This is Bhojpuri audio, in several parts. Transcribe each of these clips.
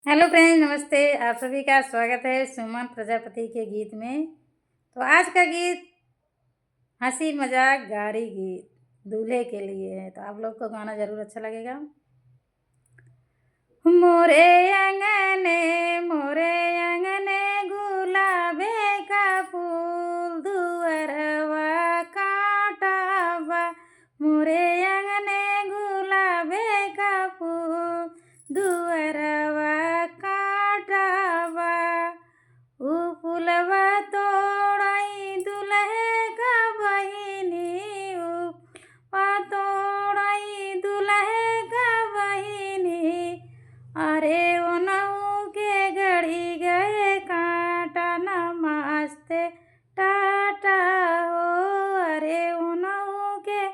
हेलो फ्रेंड्स, नमस्ते। आप सभी का स्वागत है सुमन प्रजापति के गीत में। तो आज का गीत हंसी मजाक गारी गीत दूल्हे के लिए है। तो आप लोग को गाना ज़रूर अच्छा लगेगा। मोरे अंगने गुलाबे का फूल दुअरवा कांटावा। मोरे अंगने गुलाबे का फूल दुअरवा कांटावा। ऊ फुलवा तोड़ाई दुल्हे का बहिनी। ऊ फुलवा तोड़ाई दुल्हे का बहिनी। अरे ओनहु के गड़ी गए कांटा नमस्ते टाटा हो। अरे ओनहु के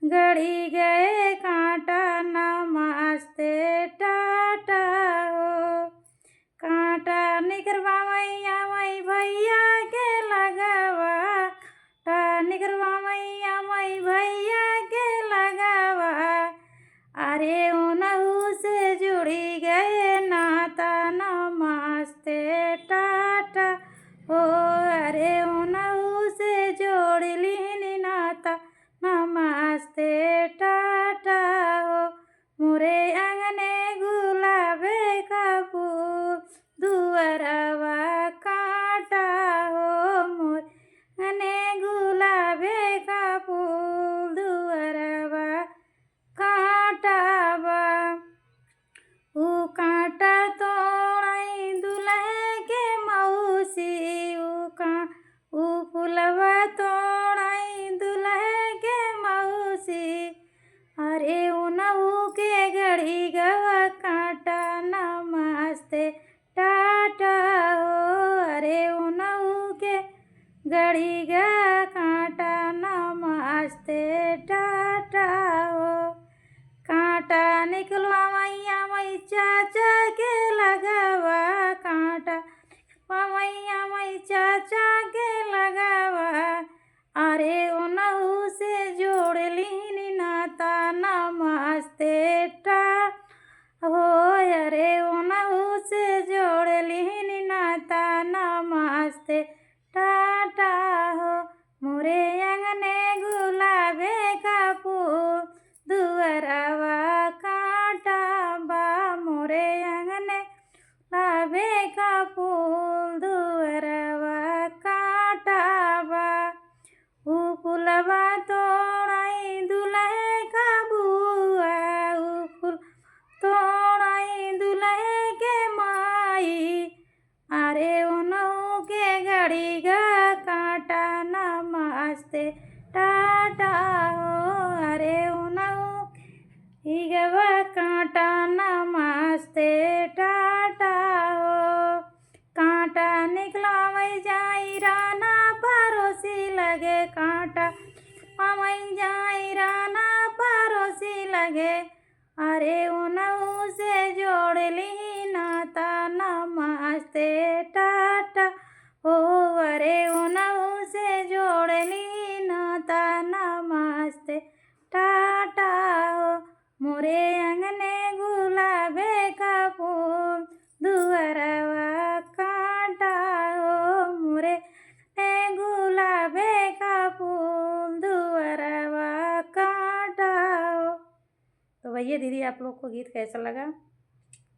गड़ी गए कांटा नमस्ते टाटा हो। कांटा निकरवा मैया मई भैया के लगावा। कांटा निकरवा मैया मई भैया के लगावा। अरे ओनहु से जुड़ी गए नाता नमस्ते टाटा हो। अरे ओनहु से जोड़ लीनी नाता नमस्ते टाटा हो। मोरे अंगने गुलाबे का फूल दुअरवा कांटा हो। मोरे अंगने गुलाबे का फूल दुअरवा कांटावा। ऊ कांटा तोड़ाई दुल्हे के मौसी। ऊ फुलवा तोड़ाई दुल्हे के मौसी। अरे ओनहु के गड़ी गवा कांटा नमस्ते टाटा हो। अरे ओनहु के गड़ी गा कांटा नमस्ते टाटा हो। कांटा निकलवा मैया मई चाचा के लगावा। कांटा निकलवा मैया मई चाचा के लगावा। अरे ओनहु से जोड़ लीनी नाता नमस्ते टाटा हो। अरे ओनहु से जोड़ लीनी नाता नमस्ते टाटा हो। मोरे अंगने गुलाबे का फूल दुअरवा कांटावा। मोरे अंगने गुलाबे का फूल दुअरवा कांटावा। ऊ फुलवा तोड़ाई दुल्हे का बुआ। ऊ फूल तोड़ाई दुल्हे के माई। अरे ओनहु के गड़ी गा कांटा नमस्ते टाटा हो। अरे ओनहु ही गवा कांटा नमस्ते टाटा हो। कांटा निकला वही जाई राना परोसी लगे। कांटा वही जाई राना परोसी लगे। अरे ओनहु से जोड़ ली नाता नमस्ते टाटा हो। अरे ओनहु से जोड़ ली नाता नमस्ते टाटा हो। मोरे अंगने गुलाबे का फूल दुअरवा कांटा हो। मोरे अंगने गुलाबे का फूल दुअरवा कांटा हो। तो भैया दीदी, आप लोग को गीत कैसा लगा?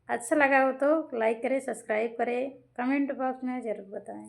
अच्छा लगा हो तो लाइक करें, सब्सक्राइब करें, कमेंट बॉक्स में ज़रूर बताएं।